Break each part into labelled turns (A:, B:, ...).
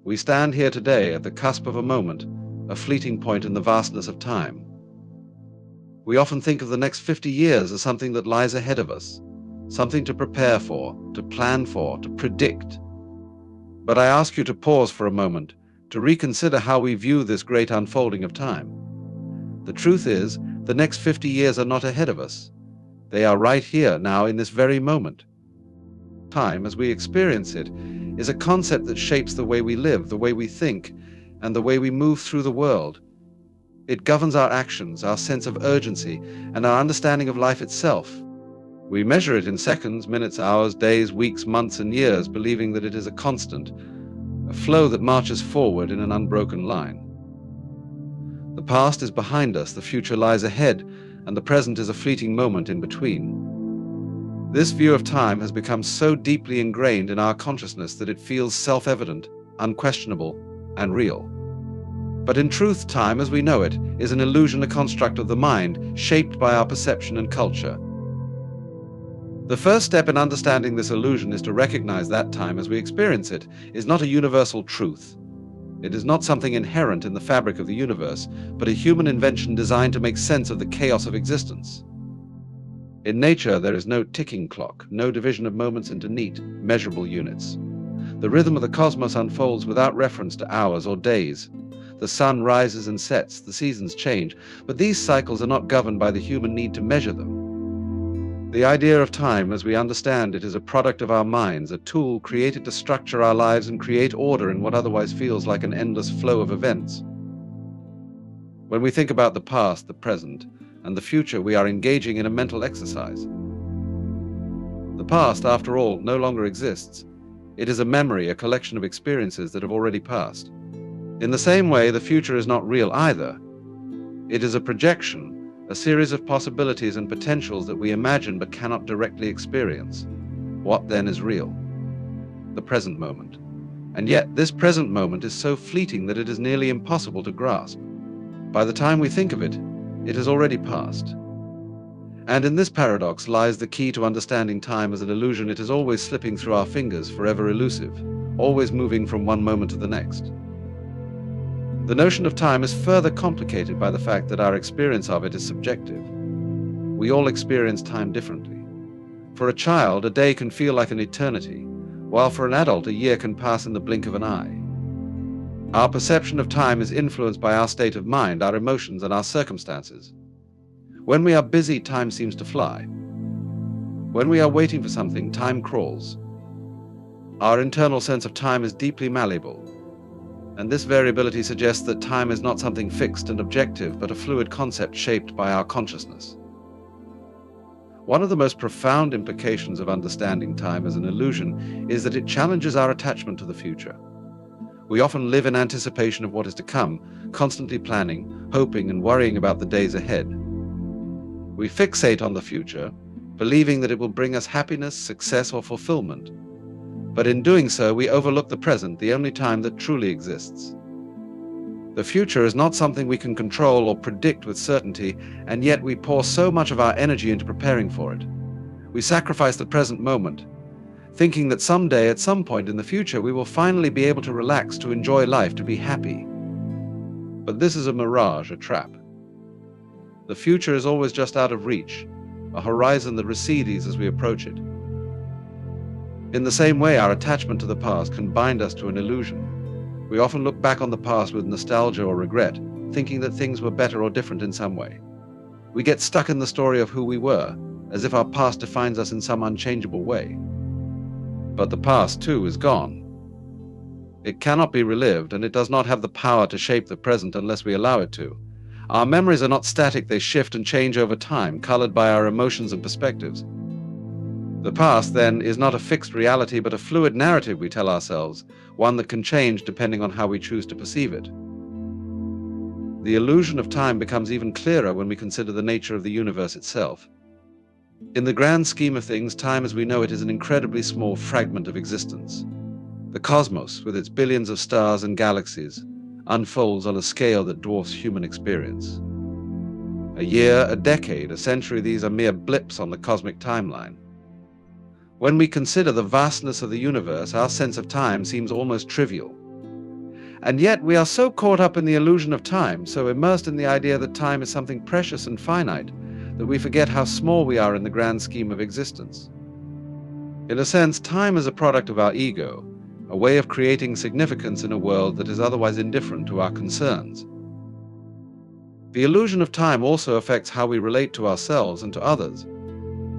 A: We stand here today at the cusp of a moment, a fleeting point in the vastness of time. We often think of the next 50 years as something that lies ahead of us, something to prepare for, to plan for, to predict. But I ask you to pause for a moment, to reconsider how we view this great unfolding of time. The truth is, the next 50 years are not ahead of us. They are right here, now, in this very moment. Time, as we experience it, is a concept that shapes the way we live, the way we think, and the way we move through the world. It governs our actions, our sense of urgency, and our understanding of life itself. We measure it in seconds, minutes, hours, days, weeks, months, and years, believing that it is a constant, a flow that marches forward in an unbroken line. The past is behind us, the future lies ahead, and the present is a fleeting moment in between. This view of time has become so deeply ingrained in our consciousness that it feels self-evident, unquestionable, and real. But in truth, time as we know it is an illusion, a construct of the mind, shaped by our perception and culture. The first step in understanding this illusion is to recognize that time as we experience it is not a universal truth. It is not something inherent in the fabric of the universe, but a human invention designed to make sense of the chaos of existence. In nature, there is no ticking clock, no division of moments into neat, measurable units. The rhythm of the cosmos unfolds without reference to hours or days. The sun rises and sets, the seasons change, but these cycles are not governed by the human need to measure them. The idea of time, as we understand it, is a product of our minds, a tool created to structure our lives and create order in what otherwise feels like an endless flow of events. When we think about the past, the present, and the future, we are engaging in a mental exercise. The past, after all, no longer exists. It is a memory, a collection of experiences that have already passed. In the same way, the future is not real either. It is a projection, a series of possibilities and potentials that we imagine but cannot directly experience. What then is real? The present moment. And yet, this present moment is so fleeting that it is nearly impossible to grasp. By the time we think of it, it has already passed. And in this paradox lies the key to understanding time as an illusion. It is always slipping through our fingers, forever elusive, always moving from one moment to the next. The notion of time is further complicated by the fact that our experience of it is subjective. We all experience time differently. For a child, a day can feel like an eternity, while for an adult, a year can pass in the blink of an eye. Our perception of time is influenced by our state of mind, our emotions, and our circumstances. When we are busy, time seems to fly. When we are waiting for something, time crawls. Our internal sense of time is deeply malleable, and this variability suggests that time is not something fixed and objective, but a fluid concept shaped by our consciousness. One of the most profound implications of understanding time as an illusion is that it challenges our attachment to the future. We often live in anticipation of what is to come, constantly planning, hoping, and worrying about the days ahead. We fixate on the future, believing that it will bring us happiness, success, or fulfillment. But in doing so, we overlook the present, the only time that truly exists. The future is not something we can control or predict with certainty, and yet we pour so much of our energy into preparing for it. We sacrifice the present moment, thinking that someday, at some point in the future, we will finally be able to relax, to enjoy life, to be happy. But this is a mirage, a trap. The future is always just out of reach, a horizon that recedes as we approach it. In the same way, our attachment to the past can bind us to an illusion. We often look back on the past with nostalgia or regret, thinking that things were better or different in some way. We get stuck in the story of who we were, as if our past defines us in some unchangeable way. But the past, too, is gone. It cannot be relived, and it does not have the power to shape the present unless we allow it to. Our memories are not static, they shift and change over time, colored by our emotions and perspectives. The past, then, is not a fixed reality, but a fluid narrative we tell ourselves, one that can change depending on how we choose to perceive it. The illusion of time becomes even clearer when we consider the nature of the universe itself. In the grand scheme of things, time as we know it is an incredibly small fragment of existence. The cosmos, with its billions of stars and galaxies, unfolds on a scale that dwarfs human experience. A year, a decade, a century, these are mere blips on the cosmic timeline. When we consider the vastness of the universe, our sense of time seems almost trivial. And yet we are so caught up in the illusion of time, so immersed in the idea that time is something precious and finite, that we forget how small we are in the grand scheme of existence. In a sense, time is a product of our ego, a way of creating significance in a world that is otherwise indifferent to our concerns. The illusion of time also affects how we relate to ourselves and to others.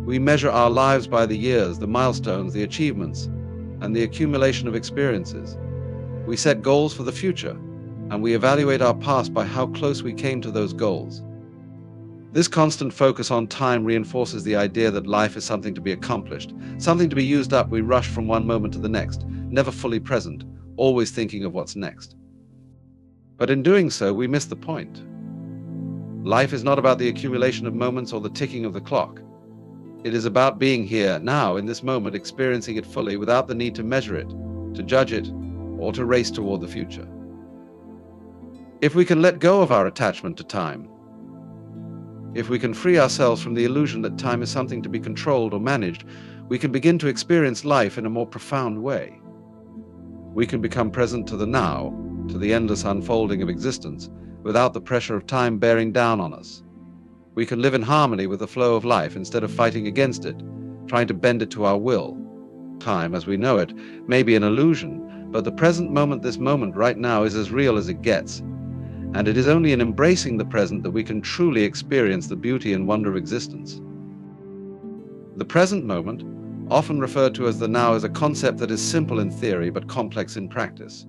A: We measure our lives by the years, the milestones, the achievements, and the accumulation of experiences. We set goals for the future, and we evaluate our past by how close we came to those goals. This constant focus on time reinforces the idea that life is something to be accomplished, something to be used up. We rush from one moment to the next, never fully present, always thinking of what's next. But in doing so, we miss the point. Life is not about the accumulation of moments or the ticking of the clock. It is about being here, now, in this moment, experiencing it fully without the need to measure it, to judge it, or to race toward the future. If we can let go of our attachment to time, if we can free ourselves from the illusion that time is something to be controlled or managed, we can begin to experience life in a more profound way. We can become present to the now, to the endless unfolding of existence, without the pressure of time bearing down on us. We can live in harmony with the flow of life instead of fighting against it, trying to bend it to our will. Time, as we know it, may be an illusion, but the present moment, this moment right now, is as real as it gets. And it is only in embracing the present that we can truly experience the beauty and wonder of existence. The present moment, often referred to as the now, is a concept that is simple in theory but complex in practice.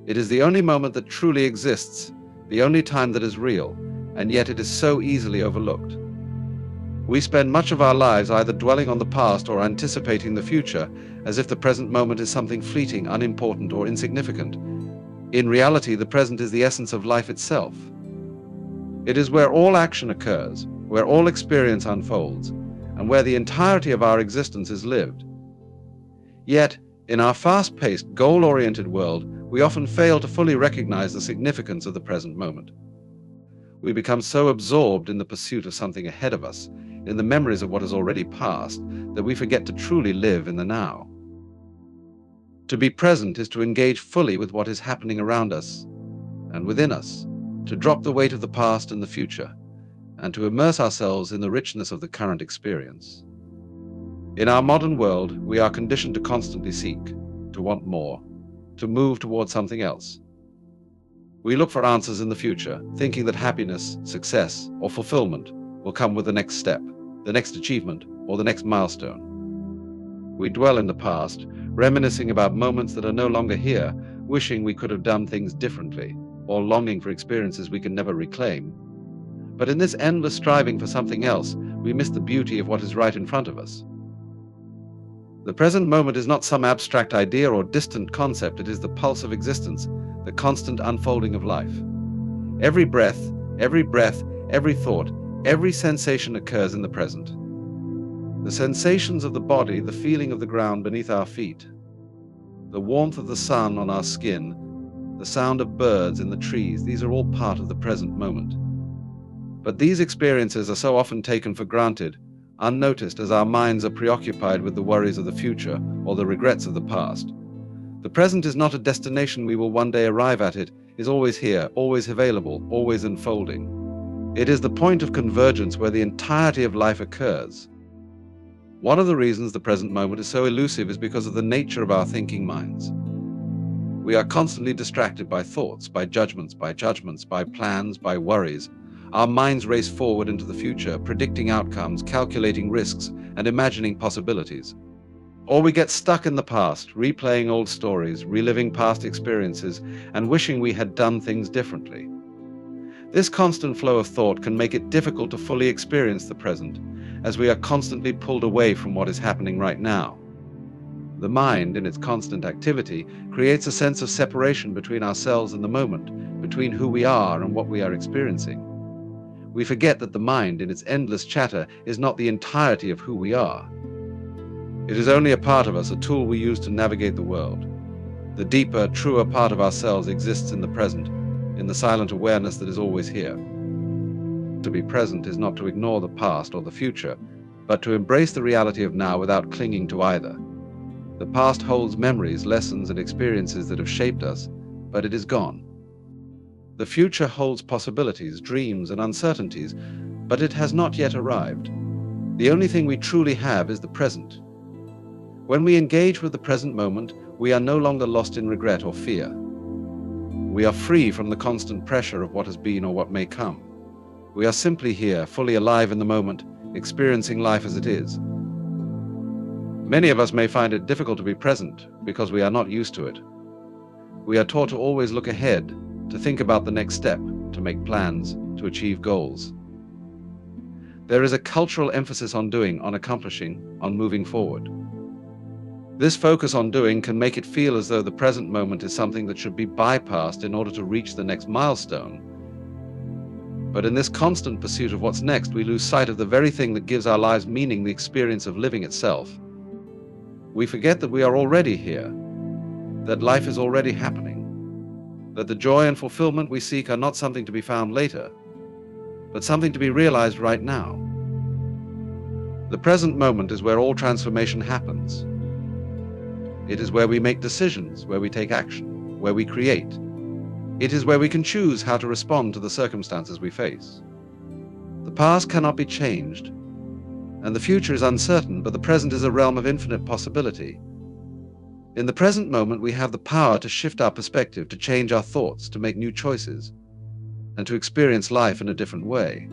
A: It is the only moment that truly exists, the only time that is real, and yet it is so easily overlooked. We spend much of our lives either dwelling on the past or anticipating the future, as if the present moment is something fleeting, unimportant, or insignificant. In reality, the present is the essence of life itself. It is where all action occurs, where all experience unfolds, and where the entirety of our existence is lived. Yet, in our fast-paced, goal-oriented world, we often fail to fully recognize the significance of the present moment. We become so absorbed in the pursuit of something ahead of us, in the memories of what has already passed, that we forget to truly live in the now. To be present is to engage fully with what is happening around us and within us, to drop the weight of the past and the future, and to immerse ourselves in the richness of the current experience. In our modern world, we are conditioned to constantly seek, to want more, to move toward something else. We look for answers in the future, thinking that happiness, success, or fulfillment will come with the next step, the next achievement, or the next milestone. We dwell in the past, reminiscing about moments that are no longer here, wishing we could have done things differently, or longing for experiences we can never reclaim. But in this endless striving for something else, we miss the beauty of what is right in front of us. The present moment is not some abstract idea or distant concept. It is the pulse of existence, the constant unfolding of life. Every breath, every thought, every sensation occurs in the present. The sensations of the body, the feeling of the ground beneath our feet, the warmth of the sun on our skin, the sound of birds in the trees, these are all part of the present moment. But these experiences are so often taken for granted, unnoticed, as our minds are preoccupied with the worries of the future or the regrets of the past. The present is not a destination we will one day arrive at. It is always here, always available, always unfolding. It is the point of convergence where the entirety of life occurs. One of the reasons the present moment is so elusive is because of the nature of our thinking minds. We are constantly distracted by thoughts, by judgments, by plans, by worries. Our minds race forward into the future, predicting outcomes, calculating risks, and imagining possibilities. Or we get stuck in the past, replaying old stories, reliving past experiences, and wishing we had done things differently. This constant flow of thought can make it difficult to fully experience the present, as we are constantly pulled away from what is happening right now. The mind, in its constant activity, creates a sense of separation between ourselves and the moment, between who we are and what we are experiencing. We forget that the mind, in its endless chatter, is not the entirety of who we are. It is only a part of us, a tool we use to navigate the world. The deeper, truer part of ourselves exists in the present, in the silent awareness that is always here. To be present is not to ignore the past or the future, but to embrace the reality of now without clinging to either. The past holds memories, lessons, and experiences that have shaped us, but it is gone. The future holds possibilities, dreams, and uncertainties, but it has not yet arrived. The only thing we truly have is the present. When we engage with the present moment, we are no longer lost in regret or fear. We are free from the constant pressure of what has been or what may come. We are simply here, fully alive in the moment, experiencing life as it is. Many of us may find it difficult to be present because we are not used to it. We are taught to always look ahead, to think about the next step, to make plans, to achieve goals. There is a cultural emphasis on doing, on accomplishing, on moving forward. This focus on doing can make it feel as though the present moment is something that should be bypassed in order to reach the next milestone. But in this constant pursuit of what's next, we lose sight of the very thing that gives our lives meaning, the experience of living itself. We forget that we are already here, that life is already happening, that the joy and fulfillment we seek are not something to be found later, but something to be realized right now. The present moment is where all transformation happens. It is where we make decisions, where we take action, where we create. It is where we can choose how to respond to the circumstances we face. The past cannot be changed, and the future is uncertain, but the present is a realm of infinite possibility. In the present moment, we have the power to shift our perspective, to change our thoughts, to make new choices, and to experience life in a different way.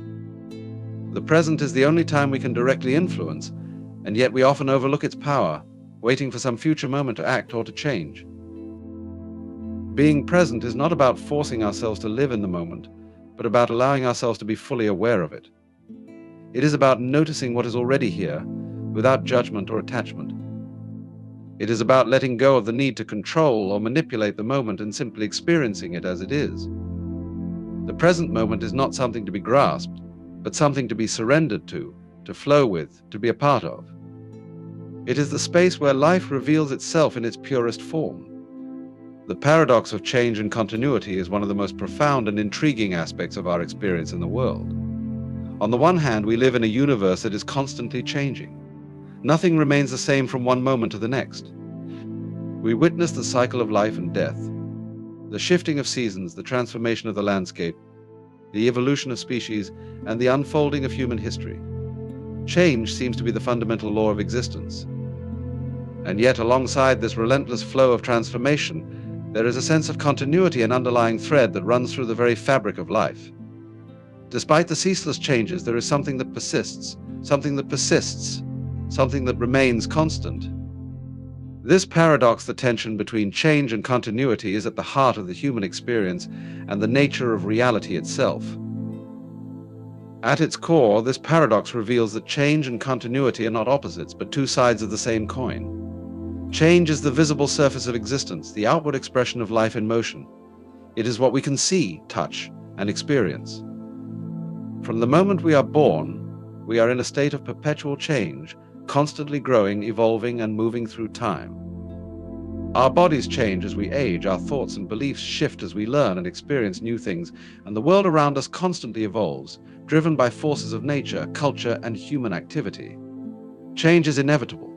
A: The present is the only time we can directly influence, and yet we often overlook its power, waiting for some future moment to act or to change. Being present is not about forcing ourselves to live in the moment, but about allowing ourselves to be fully aware of it. It is about noticing what is already here, without judgment or attachment. It is about letting go of the need to control or manipulate the moment and simply experiencing it as it is. The present moment is not something to be grasped, but something to be surrendered to flow with, to be a part of. It is the space where life reveals itself in its purest form. The paradox of change and continuity is one of the most profound and intriguing aspects of our experience in the world. On the one hand, we live in a universe that is constantly changing. Nothing remains the same from one moment to the next. We witness the cycle of life and death, the shifting of seasons, the transformation of the landscape, the evolution of species, and the unfolding of human history. Change seems to be the fundamental law of existence. And yet, alongside this relentless flow of transformation, there is a sense of continuity, an underlying thread that runs through the very fabric of life. Despite the ceaseless changes, there is something that persists, something that remains constant. This paradox, the tension between change and continuity, is at the heart of the human experience and the nature of reality itself. At its core, this paradox reveals that change and continuity are not opposites, but two sides of the same coin. Change is the visible surface of existence, the outward expression of life in motion. It is what we can see, touch, and experience. From the moment we are born, we are in a state of perpetual change, constantly growing, evolving, and moving through time. Our bodies change as we age, our thoughts and beliefs shift as we learn and experience new things, and the world around us constantly evolves, driven by forces of nature, culture, and human activity. Change is inevitable.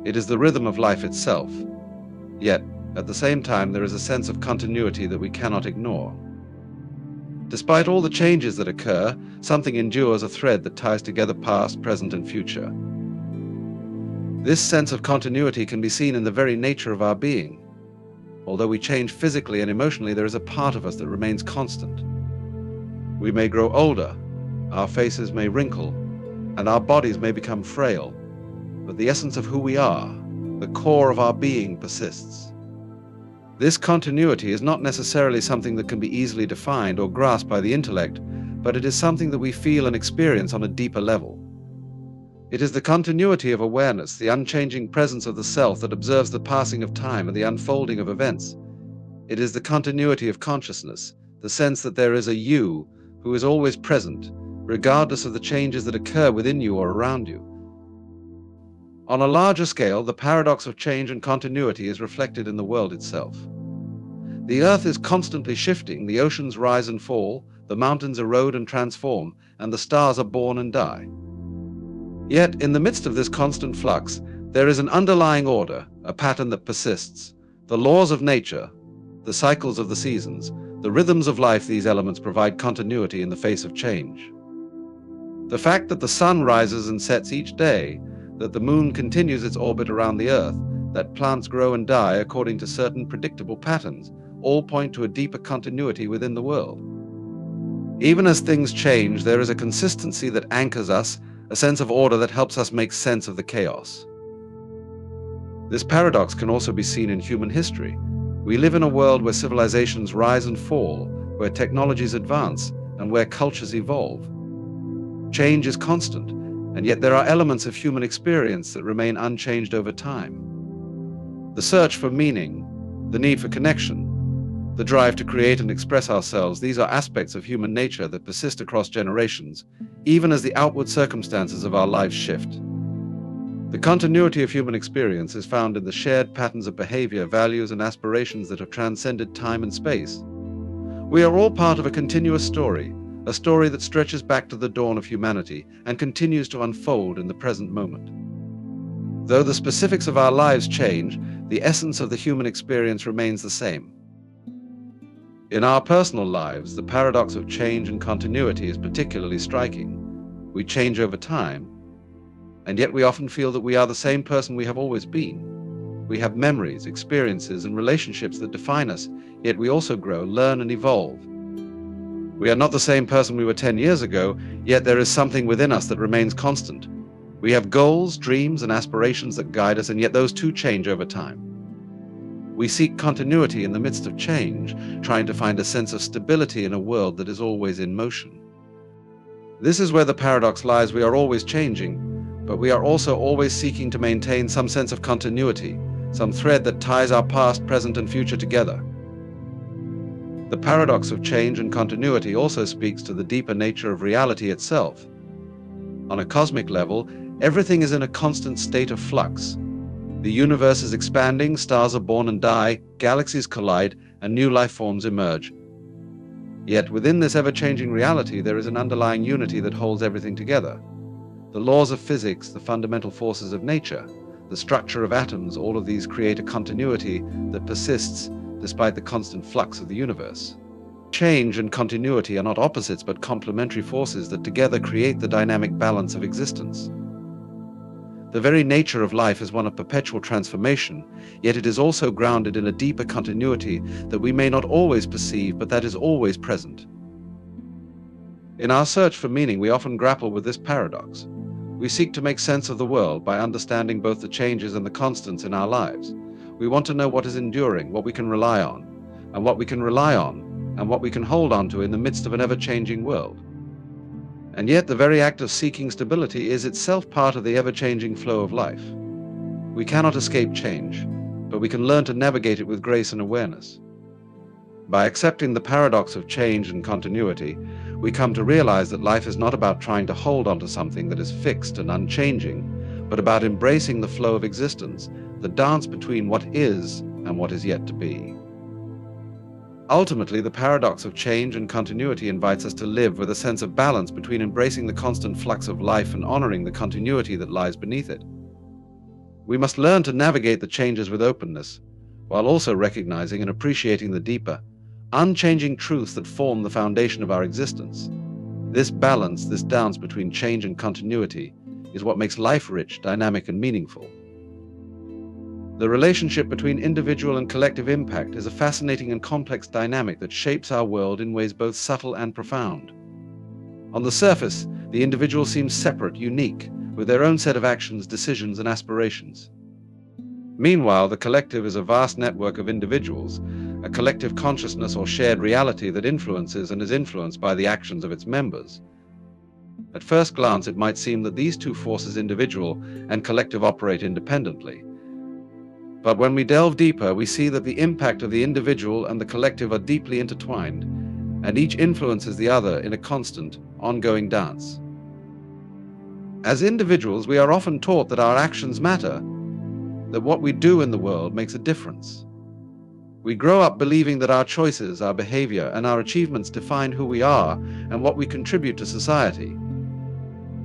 A: It is the rhythm of life itself. Yet, at the same time, there is a sense of continuity that we cannot ignore. Despite all the changes that occur, something endures, a thread that ties together past, present, and future. This sense of continuity can be seen in the very nature of our being. Although we change physically and emotionally, there is a part of us that remains constant. We may grow older, our faces may wrinkle, and our bodies may become frail, but the essence of who we are, the core of our being, persists. This continuity is not necessarily something that can be easily defined or grasped by the intellect, but it is something that we feel and experience on a deeper level. It is the continuity of awareness, the unchanging presence of the self that observes the passing of time and the unfolding of events. It is the continuity of consciousness, the sense that there is a you who is always present, regardless of the changes that occur within you or around you. On a larger scale, the paradox of change and continuity is reflected in the world itself. The earth is constantly shifting, the oceans rise and fall, the mountains erode and transform, and the stars are born and die. Yet, in the midst of this constant flux, there is an underlying order, a pattern that persists. The laws of nature, the cycles of the seasons, the rhythms of life. These elements provide continuity in the face of change. The fact that the sun rises and sets each day, that the moon continues its orbit around the earth, that plants grow and die according to certain predictable patterns, all point to a deeper continuity within the world. Even as things change, there is a consistency that anchors us, a sense of order that helps us make sense of the chaos. This paradox can also be seen in human history. We live in a world where civilizations rise and fall, where technologies advance, and where cultures evolve. Change is constant, and yet there are elements of human experience that remain unchanged over time. The search for meaning, the need for connection, the drive to create and express ourselves, these are aspects of human nature that persist across generations, even as the outward circumstances of our lives shift. The continuity of human experience is found in the shared patterns of behavior, values, and aspirations that have transcended time and space. We are all part of a continuous story, a story that stretches back to the dawn of humanity and continues to unfold in the present moment. Though the specifics of our lives change, the essence of the human experience remains the same. In our personal lives, the paradox of change and continuity is particularly striking. We change over time, and yet we often feel that we are the same person we have always been. We have memories, experiences, and relationships that define us, yet we also grow, learn, and evolve. We are not the same person we were 10 years ago, yet there is something within us that remains constant. We have goals, dreams, and aspirations that guide us, and yet those too change over time. We seek continuity in the midst of change, trying to find a sense of stability in a world that is always in motion. This is where the paradox lies. We are always changing, but we are also always seeking to maintain some sense of continuity, some thread that ties our past, present, and future together. The paradox of change and continuity also speaks to the deeper nature of reality itself. On a cosmic level, everything is in a constant state of flux. The universe is expanding, stars are born and die, galaxies collide, and new life forms emerge. Yet within this ever-changing reality, there is an underlying unity that holds everything together. The laws of physics, the fundamental forces of nature, the structure of atoms, all of these create a continuity that persists despite the constant flux of the universe. Change and continuity are not opposites but complementary forces that together create the dynamic balance of existence. The very nature of life is one of perpetual transformation, yet it is also grounded in a deeper continuity that we may not always perceive, but that is always present. In our search for meaning, we often grapple with this paradox. We seek to make sense of the world by understanding both the changes and the constants in our lives. We want to know what is enduring, what we can rely on, and what we can rely on, and what we can hold on to in the midst of an ever-changing world. And yet the very act of seeking stability is itself part of the ever-changing flow of life. We cannot escape change, but we can learn to navigate it with grace and awareness. By accepting the paradox of change and continuity, we come to realize that life is not about trying to hold on to something that is fixed and unchanging, but about embracing the flow of existence, the dance between what is and what is yet to be. Ultimately, the paradox of change and continuity invites us to live with a sense of balance between embracing the constant flux of life and honoring the continuity that lies beneath it. We must learn to navigate the changes with openness, while also recognizing and appreciating the deeper, unchanging truths that form the foundation of our existence. This balance, this dance between change and continuity, is what makes life rich, dynamic, and meaningful. The relationship between individual and collective impact is a fascinating and complex dynamic that shapes our world in ways both subtle and profound. On the surface, the individual seems separate, unique, with their own set of actions, decisions, and aspirations. Meanwhile, the collective is a vast network of individuals, a collective consciousness or shared reality that influences and is influenced by the actions of its members. At first glance, it might seem that these two forces, individual and collective, operate independently. But when we delve deeper, we see that the impact of the individual and the collective are deeply intertwined, and each influences the other in a constant, ongoing dance. As individuals, we are often taught that our actions matter, that what we do in the world makes a difference. We grow up believing that our choices, our behavior, and our achievements define who we are and what we contribute to society.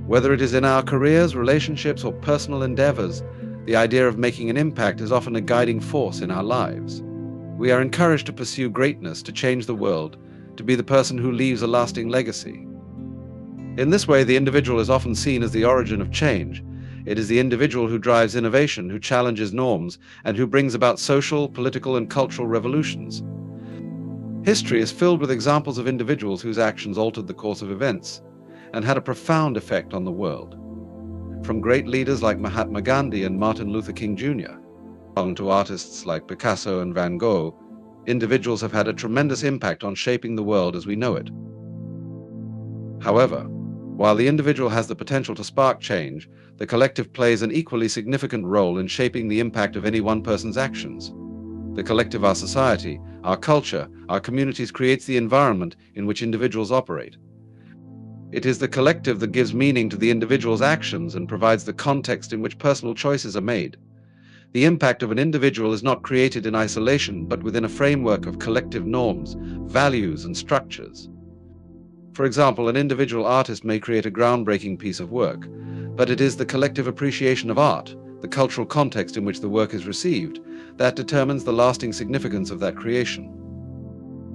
A: Whether it is in our careers, relationships, or personal endeavors, the idea of making an impact is often a guiding force in our lives. We are encouraged to pursue greatness, to change the world, to be the person who leaves a lasting legacy. In this way, the individual is often seen as the origin of change. It is the individual who drives innovation, who challenges norms, and who brings about social, political, and cultural revolutions. History is filled with examples of individuals whose actions altered the course of events and had a profound effect on the world. From great leaders like Mahatma Gandhi and Martin Luther King Jr., on to artists like Picasso and Van Gogh, individuals have had a tremendous impact on shaping the world as we know it. However, while the individual has the potential to spark change, the collective plays an equally significant role in shaping the impact of any one person's actions. The collective, our society, our culture, our communities, creates the environment in which individuals operate. It is the collective that gives meaning to the individual's actions and provides the context in which personal choices are made. The impact of an individual is not created in isolation, but within a framework of collective norms, values, and structures. For example, an individual artist may create a groundbreaking piece of work, but it is the collective appreciation of art, the cultural context in which the work is received, that determines the lasting significance of that creation.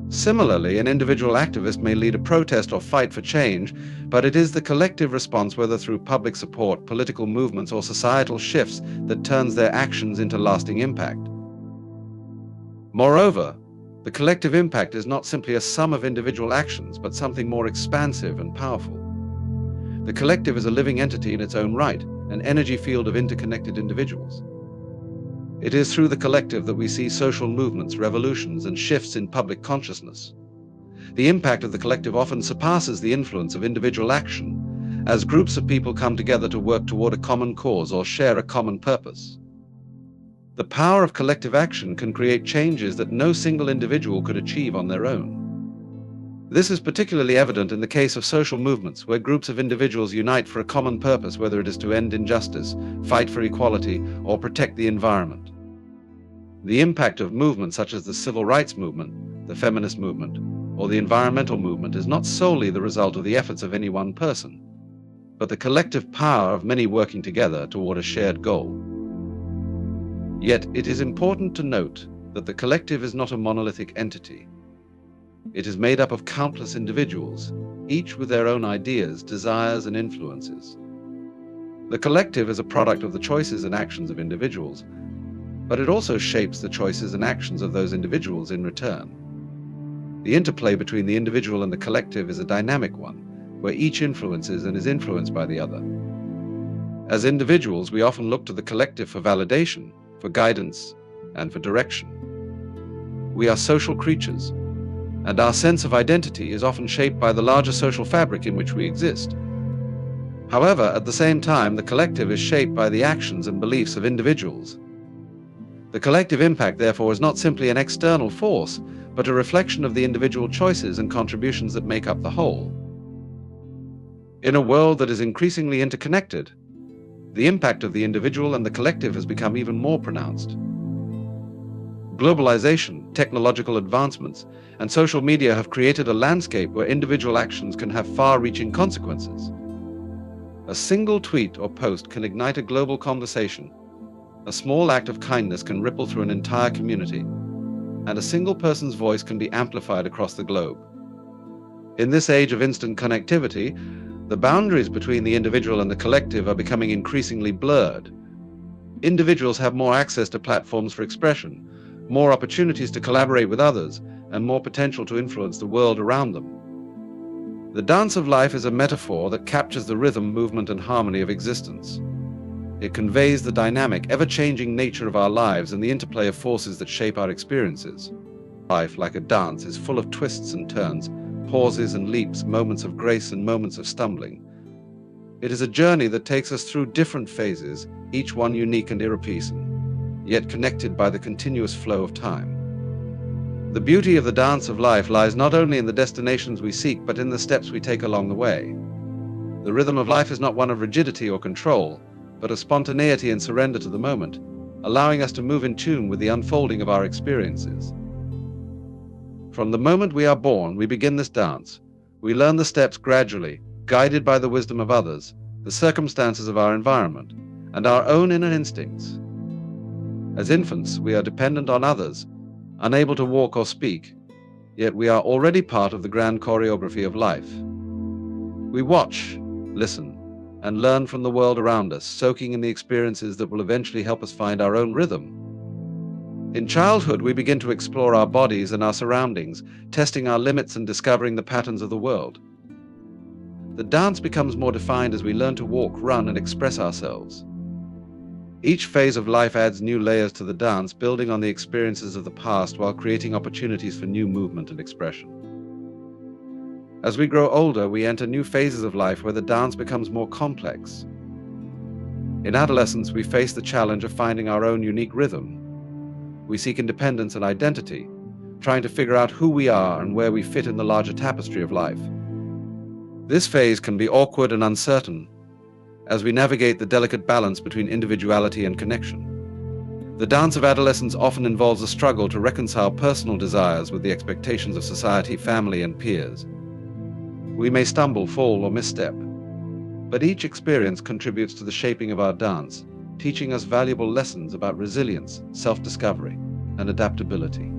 A: Similarly, an individual activist may lead a protest or fight for change, but it is the collective response, whether through public support, political movements, or societal shifts, that turns their actions into lasting impact. Moreover, the collective impact is not simply a sum of individual actions, but something more expansive and powerful. The collective is a living entity in its own right, an energy field of interconnected individuals. It is through the collective that we see social movements, revolutions, and shifts in public consciousness. The impact of the collective often surpasses the influence of individual action, as groups of people come together to work toward a common cause or share a common purpose. The power of collective action can create changes that no single individual could achieve on their own. This is particularly evident in the case of social movements, where groups of individuals unite for a common purpose, whether it is to end injustice, fight for equality, or protect the environment. The impact of movements such as the civil rights movement, the feminist movement, or the environmental movement is not solely the result of the efforts of any one person, but the collective power of many working together toward a shared goal. Yet it is important to note that the collective is not a monolithic entity. It is made up of countless individuals, each with their own ideas, desires, and influences. The collective is a product of the choices and actions of individuals, but it also shapes the choices and actions of those individuals in return. The interplay between the individual and the collective is a dynamic one, where each influences and is influenced by the other. As individuals, we often look to the collective for validation, for guidance, and for direction. We are social creatures, and our sense of identity is often shaped by the larger social fabric in which we exist. However, at the same time, the collective is shaped by the actions and beliefs of individuals. The collective impact, therefore, is not simply an external force, but a reflection of the individual choices and contributions that make up the whole. In a world that is increasingly interconnected, the impact of the individual and the collective has become even more pronounced. Globalization, technological advancements, and social media have created a landscape where individual actions can have far-reaching consequences. A single tweet or post can ignite a global conversation. A small act of kindness can ripple through an entire community, and a single person's voice can be amplified across the globe. In this age of instant connectivity, the boundaries between the individual and the collective are becoming increasingly blurred. Individuals have more access to platforms for expression, more opportunities to collaborate with others, and more potential to influence the world around them. The dance of life is a metaphor that captures the rhythm, movement, and harmony of existence. It conveys the dynamic, ever-changing nature of our lives and the interplay of forces that shape our experiences. Life, like a dance, is full of twists and turns, pauses and leaps, moments of grace and moments of stumbling. It is a journey that takes us through different phases, each one unique and irreplaceable, yet connected by the continuous flow of time. The beauty of the dance of life lies not only in the destinations we seek, but in the steps we take along the way. The rhythm of life is not one of rigidity or control, but of spontaneity and surrender to the moment, allowing us to move in tune with the unfolding of our experiences. From the moment we are born, we begin this dance. We learn the steps gradually, guided by the wisdom of others, the circumstances of our environment, and our own inner instincts. As infants, we are dependent on others, unable to walk or speak, yet we are already part of the grand choreography of life. We watch, listen, and learn from the world around us, soaking in the experiences that will eventually help us find our own rhythm. In childhood, we begin to explore our bodies and our surroundings, testing our limits and discovering the patterns of the world. The dance becomes more defined as we learn to walk, run, and express ourselves. Each phase of life adds new layers to the dance, building on the experiences of the past while creating opportunities for new movement and expression. As we grow older, we enter new phases of life where the dance becomes more complex. In adolescence, we face the challenge of finding our own unique rhythm. We seek independence and identity, trying to figure out who we are and where we fit in the larger tapestry of life. This phase can be awkward and uncertain as we navigate the delicate balance between individuality and connection. The dance of adolescence often involves a struggle to reconcile personal desires with the expectations of society, family, and peers. We may stumble, fall, or misstep, but each experience contributes to the shaping of our dance, teaching us valuable lessons about resilience, self-discovery, and adaptability.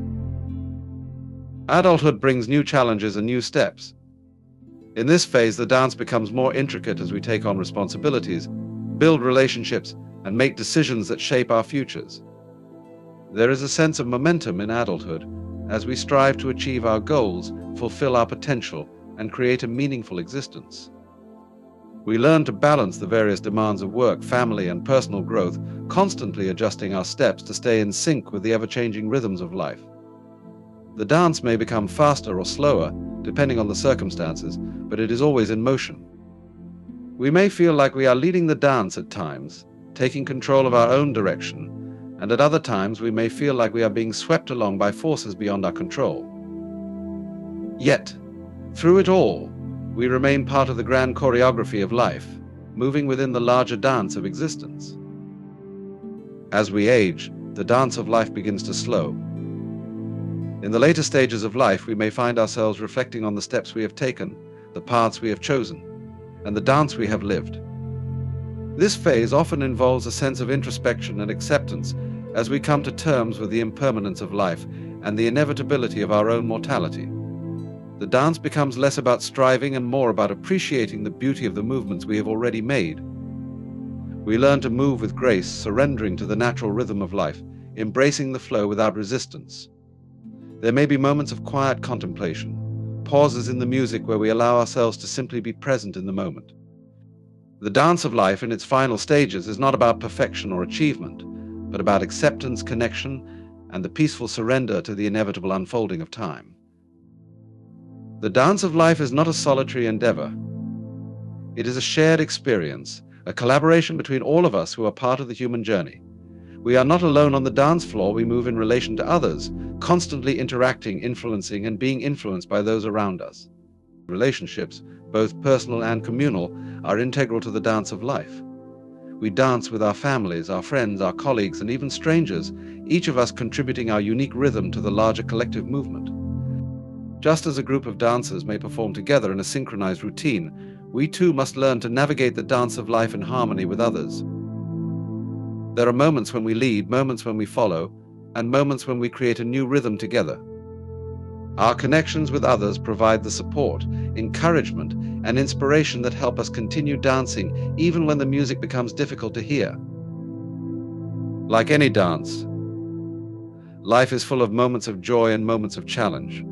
A: Adulthood brings new challenges and new steps. In this phase, the dance becomes more intricate as we take on responsibilities, build relationships, and make decisions that shape our futures. There is a sense of momentum in adulthood as we strive to achieve our goals, fulfill our potential, and create a meaningful existence. We learn to balance the various demands of work, family, and personal growth, constantly adjusting our steps to stay in sync with the ever-changing rhythms of life. The dance may become faster or slower, depending on the circumstances, but it is always in motion. We may feel like we are leading the dance at times, taking control of our own direction, and at other times we may feel like we are being swept along by forces beyond our control. Yet, through it all, we remain part of the grand choreography of life, moving within the larger dance of existence. As we age, the dance of life begins to slow. In the later stages of life, we may find ourselves reflecting on the steps we have taken, the paths we have chosen, and the dance we have lived. This phase often involves a sense of introspection and acceptance as we come to terms with the impermanence of life and the inevitability of our own mortality. The dance becomes less about striving and more about appreciating the beauty of the movements we have already made. We learn to move with grace, surrendering to the natural rhythm of life, embracing the flow without resistance. There may be moments of quiet contemplation, pauses in the music where we allow ourselves to simply be present in the moment. The dance of life in its final stages is not about perfection or achievement, but about acceptance, connection, and the peaceful surrender to the inevitable unfolding of time. The dance of life is not a solitary endeavor. It is a shared experience, a collaboration between all of us who are part of the human journey. We are not alone on the dance floor. We move in relation to others, constantly interacting, influencing, and being influenced by those around us. Relationships, both personal and communal, are integral to the dance of life. We dance with our families, our friends, our colleagues, and even strangers, each of us contributing our unique rhythm to the larger collective movement. Just as a group of dancers may perform together in a synchronized routine, we too must learn to navigate the dance of life in harmony with others. There are moments when we lead, moments when we follow, and moments when we create a new rhythm together. Our connections with others provide the support, encouragement, and inspiration that help us continue dancing even when the music becomes difficult to hear. Like any dance, life is full of moments of joy and moments of challenge.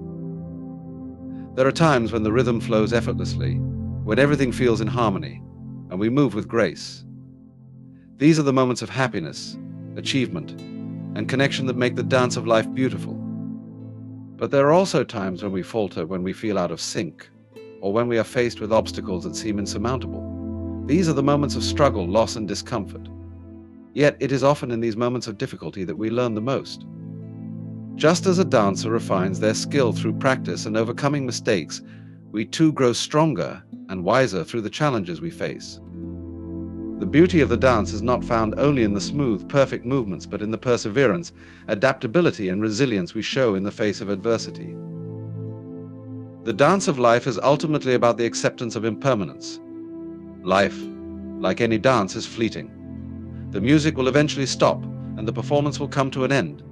A: There are times when the rhythm flows effortlessly, when everything feels in harmony, and we move with grace. These are the moments of happiness, achievement, and connection that make the dance of life beautiful. But there are also times when we falter, when we feel out of sync, or when we are faced with obstacles that seem insurmountable. These are the moments of struggle, loss, and discomfort. Yet it is often in these moments of difficulty that we learn the most. Just as a dancer refines their skill through practice and overcoming mistakes, we too grow stronger and wiser through the challenges we face. The beauty of the dance is not found only in the smooth, perfect movements, but in the perseverance, adaptability, and resilience we show in the face of adversity. The dance of life is ultimately about the acceptance of impermanence. Life, like any dance, is fleeting. The music will eventually stop, and the performance will come to an end.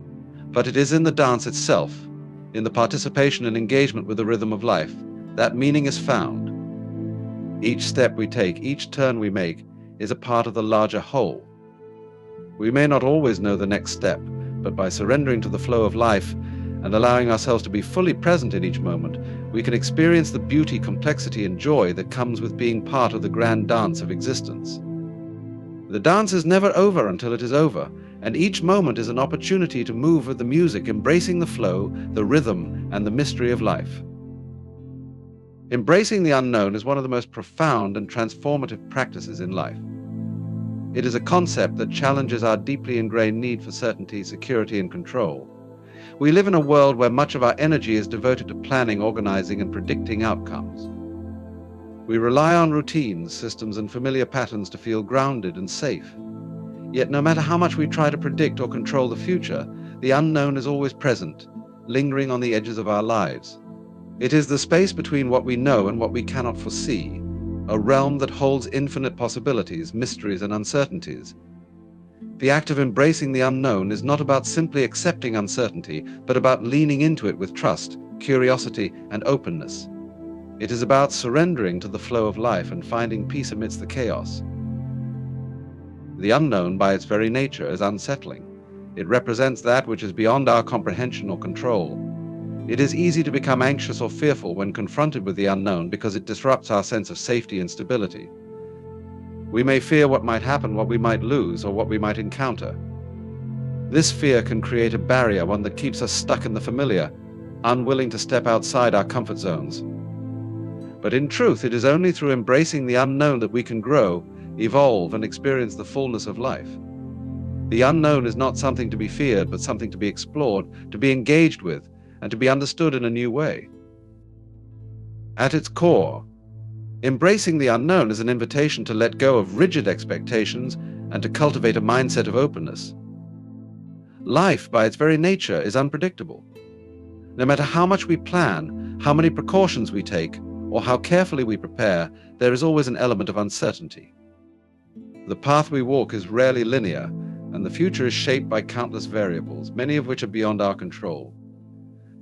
A: But it is in the dance itself, in the participation and engagement with the rhythm of life, that meaning is found. Each step we take, each turn we make, is a part of the larger whole. We may not always know the next step, but by surrendering to the flow of life and allowing ourselves to be fully present in each moment, we can experience the beauty, complexity, and joy that comes with being part of the grand dance of existence. The dance is never over until it is over, and each moment is an opportunity to move with the music, embracing the flow, the rhythm, and the mystery of life. Embracing the unknown is one of the most profound and transformative practices in life. It is a concept that challenges our deeply ingrained need for certainty, security, and control. We live in a world where much of our energy is devoted to planning, organizing, and predicting outcomes. We rely on routines, systems, and familiar patterns to feel grounded and safe. Yet no matter how much we try to predict or control the future, the unknown is always present, lingering on the edges of our lives. It is the space between what we know and what we cannot foresee, a realm that holds infinite possibilities, mysteries, and uncertainties. The act of embracing the unknown is not about simply accepting uncertainty, but about leaning into it with trust, curiosity, and openness. It is about surrendering to the flow of life and finding peace amidst the chaos. The unknown, by its very nature, is unsettling. It represents that which is beyond our comprehension or control. It is easy to become anxious or fearful when confronted with the unknown because it disrupts our sense of safety and stability. We may fear what might happen, what we might lose, or what we might encounter. This fear can create a barrier, one that keeps us stuck in the familiar, unwilling to step outside our comfort zones. But in truth, it is only through embracing the unknown that we can grow, evolve, and experience the fullness of life. The unknown is not something to be feared, but something to be explored, to be engaged with, and to be understood in a new way. At its core, embracing the unknown is an invitation to let go of rigid expectations and to cultivate a mindset of openness. Life, by its very nature, is unpredictable. No matter how much we plan, how many precautions we take, or how carefully we prepare, there is always an element of uncertainty. The path we walk is rarely linear, and the future is shaped by countless variables, many of which are beyond our control.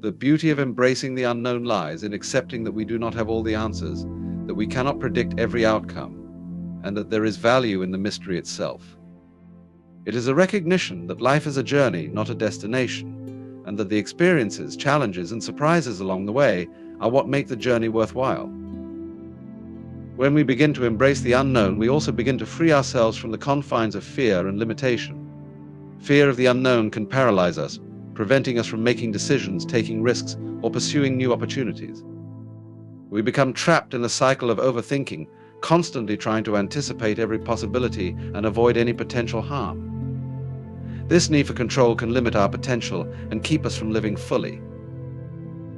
A: The beauty of embracing the unknown lies in accepting that we do not have all the answers, that we cannot predict every outcome, and that there is value in the mystery itself. It is a recognition that life is a journey, not a destination, and that the experiences, challenges, and surprises along the way are what make the journey worthwhile. When we begin to embrace the unknown, we also begin to free ourselves from the confines of fear and limitation. Fear of the unknown can paralyze us, preventing us from making decisions, taking risks, or pursuing new opportunities. We become trapped in a cycle of overthinking, constantly trying to anticipate every possibility and avoid any potential harm. This need for control can limit our potential and keep us from living fully.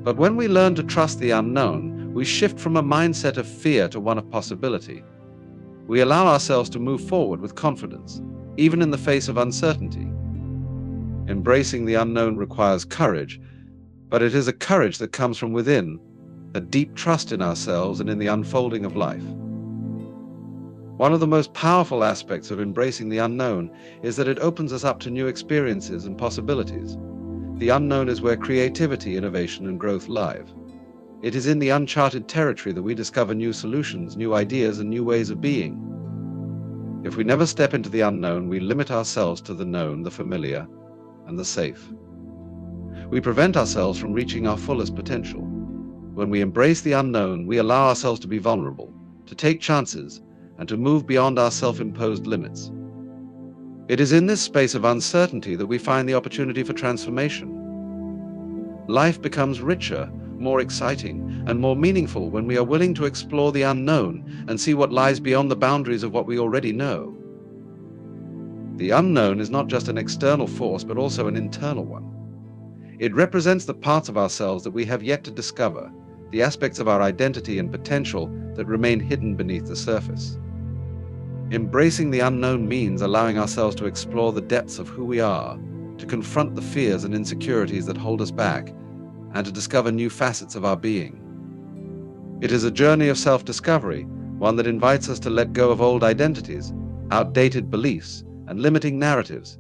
A: But when we learn to trust the unknown, we shift from a mindset of fear to one of possibility. We allow ourselves to move forward with confidence, even in the face of uncertainty. Embracing the unknown requires courage, but it is a courage that comes from within, a deep trust in ourselves and in the unfolding of life. One of the most powerful aspects of embracing the unknown is that it opens us up to new experiences and possibilities. The unknown is where creativity, innovation, and growth live. It is in the uncharted territory that we discover new solutions, new ideas, and new ways of being. If we never step into the unknown, we limit ourselves to the known, the familiar, and the safe. We prevent ourselves from reaching our fullest potential. When we embrace the unknown, we allow ourselves to be vulnerable, to take chances, and to move beyond our self-imposed limits. It is in this space of uncertainty that we find the opportunity for transformation. Life becomes richer, more exciting, and more meaningful when we are willing to explore the unknown and see what lies beyond the boundaries of what we already know. The unknown is not just an external force, but also an internal one. It represents the parts of ourselves that we have yet to discover, the aspects of our identity and potential that remain hidden beneath the surface. Embracing the unknown means allowing ourselves to explore the depths of who we are, to confront the fears and insecurities that hold us back, and to discover new facets of our being. It is a journey of self-discovery, one that invites us to let go of old identities, outdated beliefs, and limiting narratives.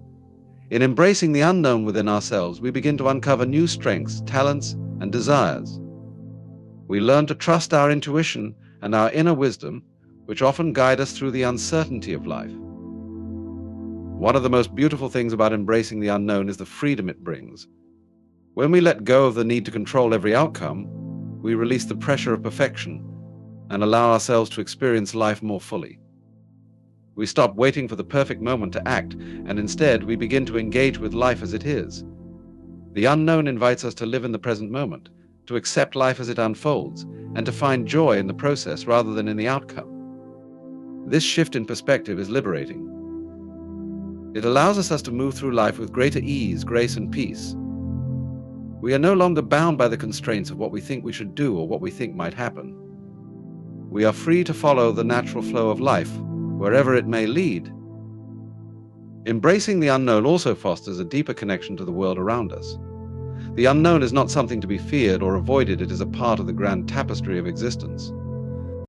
A: In embracing the unknown within ourselves, we begin to uncover new strengths, talents, and desires. We learn to trust our intuition and our inner wisdom, which often guide us through the uncertainty of life. One of the most beautiful things about embracing the unknown is the freedom it brings. When we let go of the need to control every outcome, we release the pressure of perfection and allow ourselves to experience life more fully. We stop waiting for the perfect moment to act, and instead we begin to engage with life as it is. The unknown invites us to live in the present moment, to accept life as it unfolds, and to find joy in the process rather than in the outcome. This shift in perspective is liberating. It allows us to move through life with greater ease, grace, and peace. We are no longer bound by the constraints of what we think we should do or what we think might happen. We are free to follow the natural flow of life, wherever it may lead. Embracing the unknown also fosters a deeper connection to the world around us. The unknown is not something to be feared or avoided, it is a part of the grand tapestry of existence.